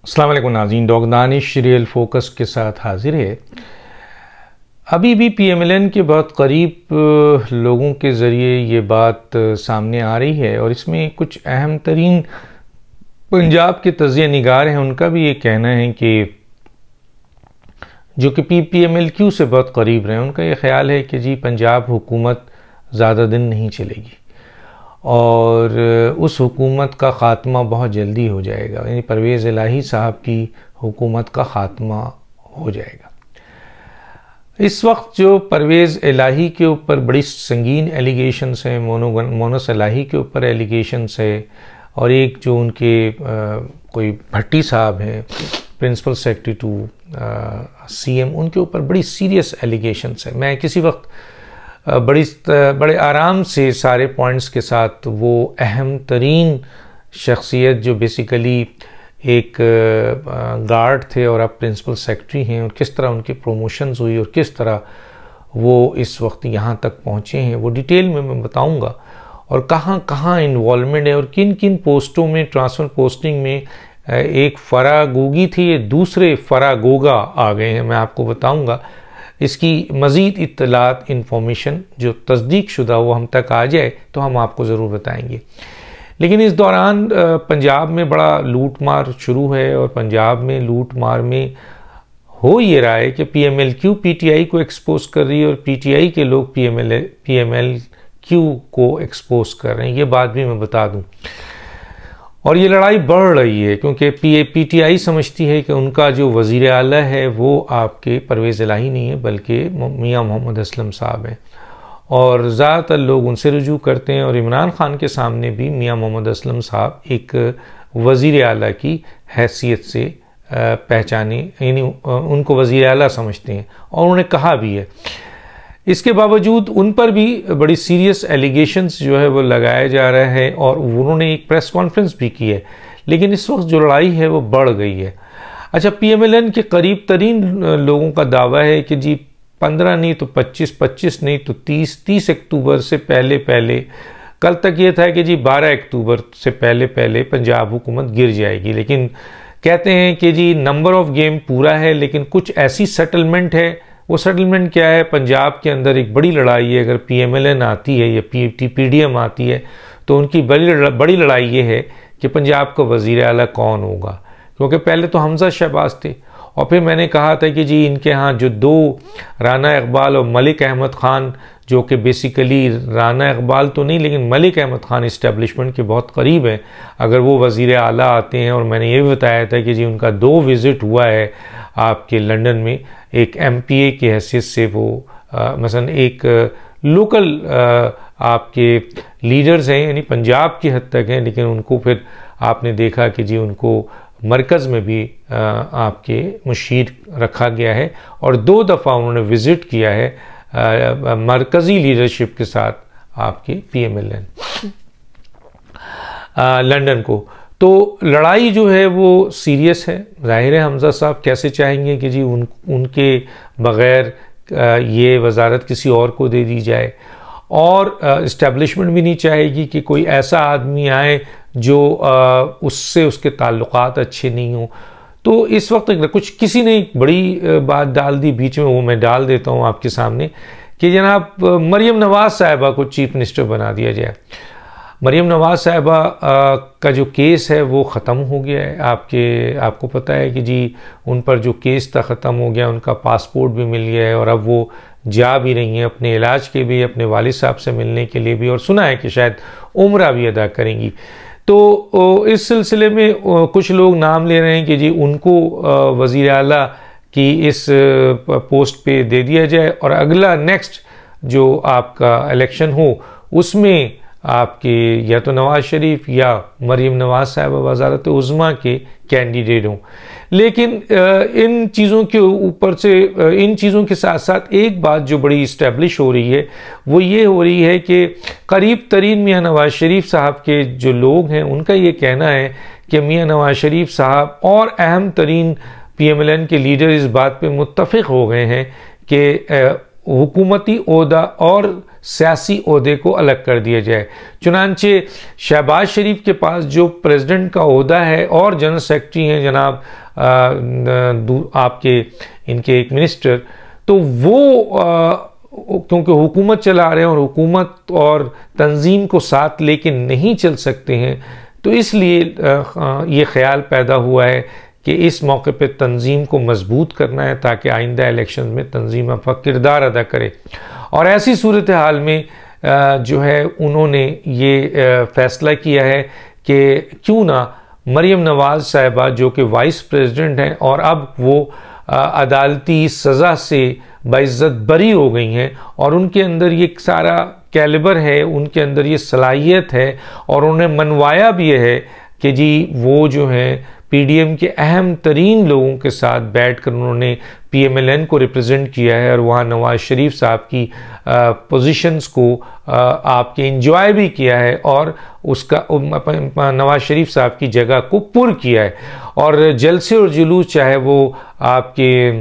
السلام علیکم ناظرین، ڈاکٹر دانش ریئل فوکس کے ساتھ حاضر ہے۔ ابھی بھی پی ایم ایل این کے بہت قریب لوگوں کے ذریعے یہ بات سامنے آ رہی ہے، اور اس میں کچھ اہم ترین پنجاب کے تجزیہ نگار ہیں، ان کا بھی یہ کہنا ہے کہ جو کہ پی ایم ایل کیو سے بہت قریب رہے، ان کا یہ خیال ہے کہ جی پنجاب حکومت زیادہ دن نہیں چلے گی اور اس حکومت کا خاتمہ بہت جلدی ہو جائے گا، یعنی پرویز الہی صاحب کی حکومت کا خاتمہ ہو جائے گا۔ اس وقت جو پرویز الہی کے اوپر بڑی سنگین ایلیگیشنز ہیں، مونس الہی کے اوپر ایلیگیشنز ہے، اور ایک جو ان کے کوئی بھٹی صاحب ہیں principal secretary to C M, ان کے اوپر بڑی سیریس ایلیگیشنز ہیں۔ میں کسی وقت بڑے آرام سے سارے پوائنٹس کے ساتھ وہ اہم ترین شخصیت جو بیسیکلی ایک گارڈ تھے اور اب پرنسپل سیکرٹری ہیں، اور کس طرح ان کی پروموشنز ہوئی اور کس طرح وہ اس وقت یہاں تک پہنچے ہیں، وہ ڈیٹیل میں بتاؤں گا، اور کہاں کہاں انوالومنٹ ہے اور کن کن پوسٹوں میں ٹرانسفر پوسٹنگ میں ایک فراگوگی تھی، یہ دوسرے فراگوگا آ گئے ہیں، میں آپ کو بتاؤں گا۔ اس کی مزید اطلاعات انفارمیشن جو تصدیق شدہ وہ ہم تک آ جائے تو ہم آپ کو ضرور بتائیں گے۔ لیکن اس دوران پنجاب میں بڑا لوٹ مار شروع ہے، اور پنجاب میں لوٹ مار میں ہو یہ رہا ہے کہ P M L Q P T I کو ایکسپوز کر رہی ہے، اور پی ٹی آئی کے لوگ پی ایم ایل کیو کو ایکسپوز کر رہے ہیں، یہ بات بھی میں بتا دوں۔ اور یہ لڑائی بڑھ رہی ہے کیونکہ پی ٹی آئی سمجھتی ہے کہ ان کا جو وزیر اعلیٰ ہے وہ آپ کے پرویز الہی نہیں ہے بلکہ میاں محمد اسلم صاحب ہیں، اور زیادہ تر لوگ ان سے رجوع کرتے ہیں، اور عمران خان کے سامنے بھی میاں محمد اسلم صاحب ایک وزیر اعلیٰ کی حیثیت سے پہچانے، یعنی ان کو وزیر اعلیٰ سمجھتے ہیں، اور انہوں نے کہا بھی ہے۔ اس کے باوجود ان پر بھی بڑی سیریس ایلیگیشنز جو ہے وہ لگایا جا رہا ہے، اور انہوں نے ایک پریس کانفرنس بھی کی ہے، لیکن اس وقت جو لڑائی ہے وہ بڑھ گئی ہے۔ اچھا، پی ایم ایل این کے قریب ترین لوگوں کا دعویٰ ہے کہ جی 15 نہیں تو 25 نہیں تو 30 اکتوبر سے پہلے کل تک یہ تھا کہ جی 12 اکتوبر سے پہلے پنجاب حکومت گر جائے گی، لیکن کہتے ہیں کہ جی نمبر آف گیم پورا ہے، لیکن کچھ ایسی سیٹلمنٹ ہے۔ وہ سیٹلمنٹ کیا ہے؟ پنجاب کے اندر ایک بڑی لڑائی ہے، اگر پی ایم ایل این آتی ہے یا پی ڈی ایم آتی ہے تو ان کی بڑی لڑائی یہ ہے کہ پنجاب کا وزیر اعلیٰ کون ہوگا، کیونکہ پہلے تو حمزہ شہباز تھے، اور پھر میں نے کہا تھا کہ جی ان کے ہاں جو دو رانا اقبال اور ملک احمد خان، جو کہ بیسیکلی رانا اقبال تو نہیں لیکن ملک احمد خان اسٹیبلشمنٹ کے بہت قریب ہیں، اگر وہ وزیر اعلیٰ آتے ہیں، اور میں نے یہ بھی بتایا تھا کہ جی ان کا 2 وزٹ ہوا ہے آپ کے لنڈن میں، ایک ایم پی اے کی حیثیت سے وہ مثلا ایک لوکل آپ کے لیڈرز ہیں، یعنی پنجاب کی حد تک ہیں، لیکن ان کو پھر آپ نے دیکھا کہ جی ان کو مرکز میں بھی آپ کے مشیر رکھا گیا ہے، اور 2 دفعہ انہوں نے وزٹ کیا ہے مرکزی لیڈرشپ کے ساتھ آپ کے P M L N London کو۔ تو لڑائی جو ہے وہ سیریس ہے۔ ظاہر ہے حمزہ صاحب کیسے چاہیں گے کہ جی ان کے بغیر یہ وزارت کسی اور کو دے دی جائے، اور اسٹیبلشمنٹ بھی نہیں چاہے گی کہ کوئی ایسا آدمی آئے جو اس کے تعلقات اچھے نہیں ہوں۔ تو اس وقت کسی نے ایک بڑی بات ڈال دی بیچ میں، وہ میں ڈال دیتا ہوں آپ کے سامنے، کہ جناب مریم نواز صاحبہ کو چیف منسٹر بنا دیا جائے۔ مریم نواز صاحبہ کا جو کیس ہے وہ ختم ہو گیا ہے، آپ کو پتہ ہے کہ جی ان پر جو کیس تھا ختم ہو گیا، ان کا پاسپورٹ بھی مل گیا ہے، اور اب وہ جا بھی رہی ہیں اپنے علاج کے بھی، اپنے والد صاحب سے ملنے کے لیے بھی، اور سنا ہے کہ شاید عمرہ بھی ادا کریں گی۔ تو اس سلسلے میں کچھ لوگ نام لے رہے ہیں کہ جی ان کو وزیر اعلیٰ کی اس پوسٹ پہ دے دیا جائے، اور اگلا نیکسٹ جو آپ کا الیکشن ہو اس میں آپ کے یا تو نواز شریف یا مریم نواز صاحبہ وزارت عظمیٰ کے کینڈیڈیٹ ہوں۔ لیکن ان چیزوں کے اوپر سے، ان چیزوں کے ساتھ ساتھ ایک بات جو بڑی اسٹیبلش ہو رہی ہے وہ یہ ہو رہی ہے کہ قریب ترین میاں نواز شریف صاحب کے جو لوگ ہیں ان کا یہ کہنا ہے کہ میاں نواز شریف صاحب اور اہم ترین پی ایم ایل این کے لیڈر اس بات پہ متفق ہو گئے ہیں کہ حکومتی عہدہ اور سیاسی عہدے کو الگ کر دیا جائے۔ چنانچہ شہباز شریف کے پاس جو پریزیڈنٹ کا عہدہ ہے اور جنرل سیکرٹری ہیں جناب آپ کے ان کے ایک منسٹر، تو وہ کیونکہ حکومت چلا رہے ہیں اور حکومت اور تنظیم کو ساتھ لے کے نہیں چل سکتے ہیں، تو اس لیے یہ خیال پیدا ہوا ہے کہ اس موقع پہ تنظیم کو مضبوط کرنا ہے تاکہ آئندہ الیکشن میں تنظیم اپنا کردار ادا کرے۔ اور ایسی صورتحال میں جو ہے انہوں نے یہ فیصلہ کیا ہے کہ کیوں نہ مریم نواز صاحبہ جو کہ وائس پریزیڈنٹ ہیں اور اب وہ عدالتی سزا سے باعزت بری ہو گئی ہیں اور ان کے اندر یہ سارا کیلیبر ہے، ان کے اندر یہ صلاحیت ہے اور انہیں منوایا بھی ہے کہ جی وہ جو ہیں پی ڈی ایم کے اہم ترین لوگوں کے ساتھ بیٹھ کر انہوں نے پی ایم ایل این کو ریپرزینٹ کیا ہے اور وہاں نواز شریف صاحب کی پوزیشنز کو آپ کے انجوائے بھی کیا ہے اور اس کا نواز شریف صاحب کی جگہ کو پر کیا ہے۔ اور جلسے اور جلوس چاہے وہ آپ کے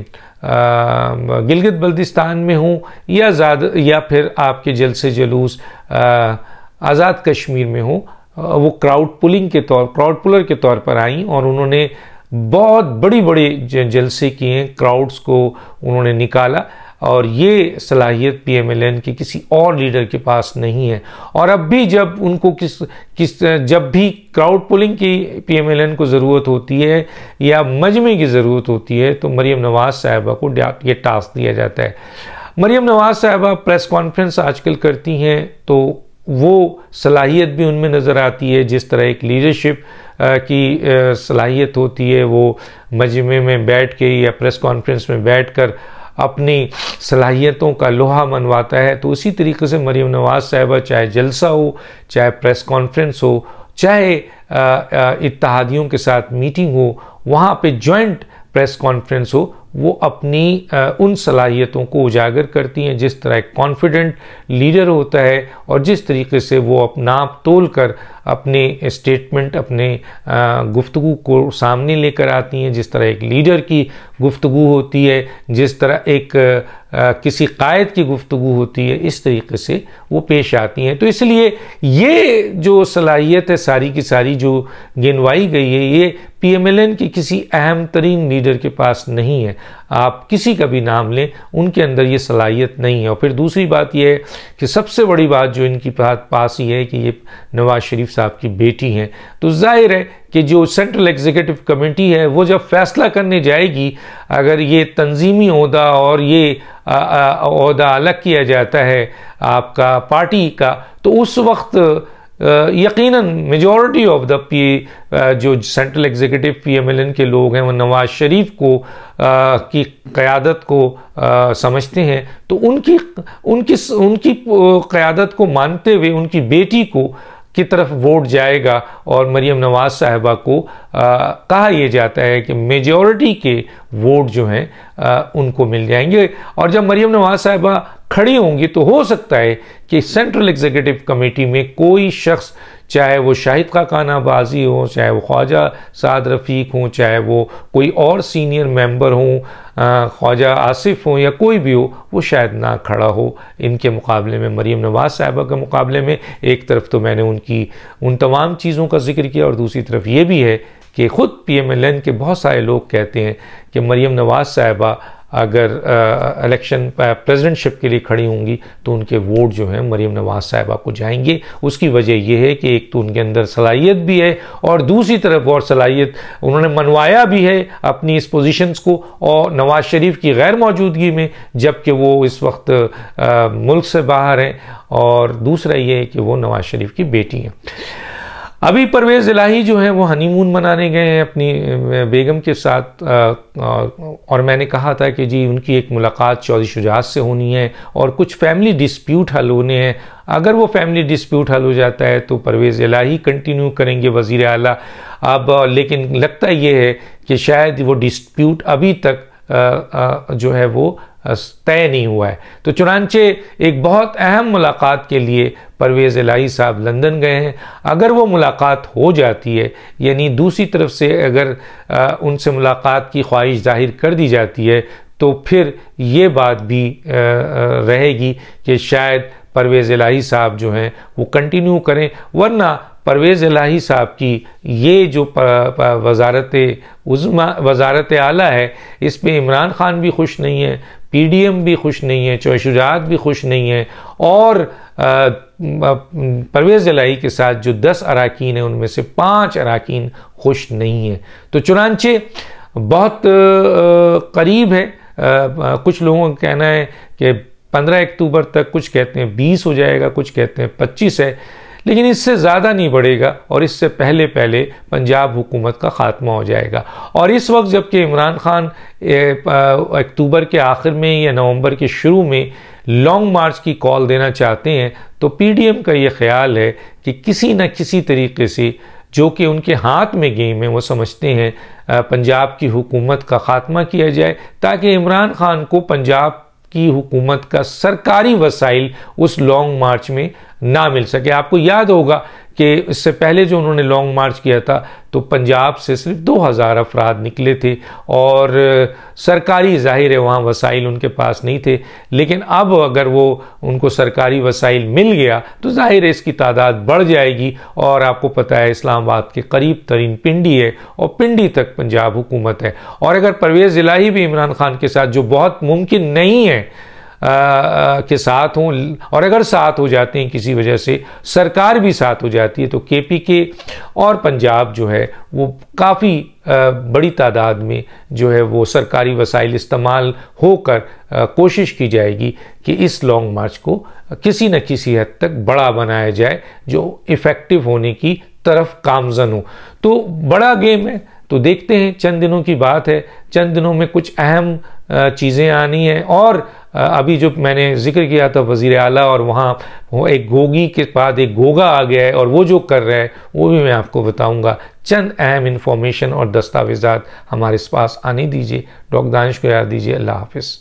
گلگت بلتستان میں ہوں یا پھر آپ کے جلسے جلوس آزاد کشمیر میں ہوں، وہ کراؤڈ پلر کے طور پر آئیں اور انہوں نے بہت بڑے جلسے کیے ہیں، کراؤڈز کو انہوں نے نکالا، اور یہ صلاحیت پی ایم ایل این کے کسی اور لیڈر کے پاس نہیں ہے۔ اور اب بھی جب ان کو جب بھی کراؤڈ پولنگ کی پی ایم ایل این کو ضرورت ہوتی ہے یا مجمع کی ضرورت ہوتی ہے تو مریم نواز صاحبہ کو یہ ٹاسک دیا جاتا ہے۔ مریم نواز صاحبہ پریس کانفرنس آج کل کرتی ہیں تو وہ صلاحیت بھی ان میں نظر آتی ہے، جس طرح ایک لیڈرشپ کی صلاحیت ہوتی ہے، وہ مجمع میں بیٹھ کے یا پریس کانفرنس میں بیٹھ کر اپنی صلاحیتوں کا لوہا منواتا ہے، تو اسی طریقے سے مریم نواز صاحبہ چاہے جلسہ ہو، چاہے پریس کانفرنس ہو، چاہے اتحادیوں کے ساتھ میٹنگ ہو، وہاں پہ جوائنٹ پریس کانفرنس ہو، وہ اپنی ان صلاحیتوں کو اجاگر کرتی ہیں جس طرح ایک کانفیڈنٹ لیڈر ہوتا ہے اور جس طریقے سے وہ ناپ تول کر اپنے اسٹیٹمنٹ، اپنے گفتگو کو سامنے لے کر آتی ہیں، جس طرح ایک لیڈر کی گفتگو ہوتی ہے، جس طرح ایک کسی قائد کی گفتگو ہوتی ہے، اس طریقے سے وہ پیش آتی ہیں۔ تو اس لیے یہ جو صلاحیت ہے ساری کی ساری جو گنوائی گئی ہے، یہ پی ایم ایل این کی کسی اہم ترین لیڈر کے پاس نہیں ہے۔ آپ کسی کا بھی نام لیں، ان کے اندر یہ صلاحیت نہیں ہے۔ اور پھر دوسری بات یہ ہے کہ سب سے بڑی بات جو ان کی پاس یہ ہے کہ یہ نواز شریف صاحب کی بیٹی ہیں، تو ظاہر ہے کہ جو سینٹرل ایگزیکٹو کمیٹی ہے وہ جب فیصلہ کرنے جائے گی، اگر یہ تنظیمی عہدہ اور یہ عہدہ الگ کیا جاتا ہے آپ کا پارٹی کا، تو اس وقت یقیناً میجورٹی آف دا جو central executive P M L N کے لوگ ہیں وہ نواز شریف کو کی قیادت کو سمجھتے ہیں، تو ان کی قیادت کو مانتے ہوئے ان کی بیٹی کی طرف ووٹ جائے گا اور مریم نواز صاحبہ کو کہا یہ جاتا ہے کہ میجورٹی کے ووٹ جو ہیں ان کو مل جائیں گے۔ اور جب مریم نواز صاحبہ کھڑی ہوں گی تو ہو سکتا ہے کہ سینٹرل ایگزیکٹو کمیٹی میں کوئی شخص، چاہے وہ شاہد خاقان آبازی ہوں، چاہے وہ خواجہ سعد رفیق ہوں، چاہے وہ کوئی اور سینئر ممبر ہوں، خواجہ آصف ہوں یا کوئی بھی ہو، وہ شاید نہ کھڑا ہو ان کے مقابلے میں، مریم نواز صاحبہ کے مقابلے میں۔ ایک طرف تو میں نے ان تمام چیزوں کا ذکر کیا، اور دوسری طرف یہ بھی ہے کہ خود پی ایم ایل این کے بہت سارے لوگ کہتے ہیں کہ مریم نواز صاحبہ اگر الیکشن پریزیڈنٹ شپ کے لیے کھڑی ہوں گی تو ان کے ووٹ جو ہیں مریم نواز صاحبہ کو جائیں گے۔ اس کی وجہ یہ ہے کہ ایک تو ان کے اندر صلاحیت بھی ہے اور دوسری طرف اور صلاحیت انہوں نے منوایا بھی ہے اپنی اس پوزیشنز کو، اور نواز شریف کی غیر موجودگی میں، جبکہ وہ اس وقت ملک سے باہر ہیں، اور دوسرا یہ ہے کہ وہ نواز شریف کی بیٹی ہیں۔ ابھی پرویز الہی جو ہیں وہ ہنی مون منانے گئے ہیں اپنی بیگم کے ساتھ، اور میں نے کہا تھا کہ جی ان کی ایک ملاقات چودھری شجاعت سے ہونی ہے اور کچھ فیملی ڈسپیوٹ حل ہونے ہیں۔ اگر وہ فیملی ڈسپیوٹ حل ہو جاتا ہے تو پرویز الہی کنٹینیو کریں گے وزیر اعلیٰ۔ اب لیکن لگتا یہ ہے کہ شاید وہ ڈسپیوٹ ابھی تک جو ہے وہ طے نہیں ہوا ہے، تو چنانچہ ایک بہت اہم ملاقات کے لیے پرویز الہی صاحب لندن گئے ہیں۔ اگر وہ ملاقات ہو جاتی ہے، یعنی دوسری طرف سے اگر ان سے ملاقات کی خواہش ظاہر کر دی جاتی ہے، تو پھر یہ بات بھی رہے گی کہ شاید پرویز الہی صاحب جو ہیں وہ کنٹینیو کریں، ورنہ پرویز الہی صاحب کی یہ جو وزارت اعلیٰ ہے اس پہ عمران خان بھی خوش نہیں ہے، پی ڈی ایم بھی خوش نہیں ہے، چوہے شجاعت بھی خوش نہیں ہے، اور پرویز الہی کے ساتھ جو 10 اراکین ہیں ان میں سے 5 اراکین خوش نہیں ہیں۔ تو چنانچہ بہت قریب ہے، کچھ لوگوں کا کہنا ہے کہ 15 اکتوبر تک، کچھ کہتے ہیں 20 ہو جائے گا، کچھ کہتے ہیں 25 ہے، لیکن اس سے زیادہ نہیں بڑھے گا، اور اس سے پہلے پنجاب حکومت کا خاتمہ ہو جائے گا۔ اور اس وقت جب کہ عمران خان اکتوبر کے آخر میں یا نومبر کے شروع میں لانگ مارچ کی کال دینا چاہتے ہیں، تو پی ڈی ایم کا یہ خیال ہے کہ کسی نہ کسی طریقے سے جو کہ ان کے ہاتھ میں گیم ہے، وہ سمجھتے ہیں پنجاب کی حکومت کا خاتمہ کیا جائے، تاکہ عمران خان کو پنجاب کی حکومت کا سرکاری وسائل اس لانگ مارچ میں نہ مل سکے۔ آپ کو یاد ہوگا کہ اس سے پہلے جو انہوں نے لانگ مارچ کیا تھا تو پنجاب سے صرف 2000 افراد نکلے تھے، اور سرکاری ظاہر ہے وہاں وسائل ان کے پاس نہیں تھے، لیکن اب اگر وہ ان کو سرکاری وسائل مل گیا تو ظاہر ہے اس کی تعداد بڑھ جائے گی، اور آپ کو پتہ ہے اسلام آباد کے قریب ترین پنڈی ہے، اور پنڈی تک پنجاب حکومت ہے، اور اگر پرویز الہی بھی عمران خان کے ساتھ، جو بہت ممکن نہیں ہے کے ساتھ ہوں، اور اگر ساتھ ہو جاتے ہیں کسی وجہ سے، سرکار بھی ساتھ ہو جاتی ہے، تو کے پی کے اور پنجاب جو ہے وہ کافی بڑی تعداد میں جو ہے وہ سرکاری وسائل استعمال ہو کر کوشش کی جائے گی کہ اس لانگ مارچ کو کسی نہ کسی حد تک بڑا بنایا جائے جو ایفیکٹو ہونے کی طرف گامزن ہو۔ تو بڑا گیم ہے، تو دیکھتے ہیں، چند دنوں کی بات ہے، چند دنوں میں کچھ اہم چیزیں آنی ہیں، اور ابھی جو میں نے ذکر کیا تھا وزیر اعلیٰ، اور وہاں ایک گوگی کے بعد ایک گوگا آ گیا ہے، اور وہ جو کر رہا ہے وہ بھی میں آپ کو بتاؤں گا۔ چند اہم انفارمیشن اور دستاویزات ہمارے پاس آنے دیجیے۔ ڈاکٹر دانش کو یاد دیجیے۔ اللہ حافظ۔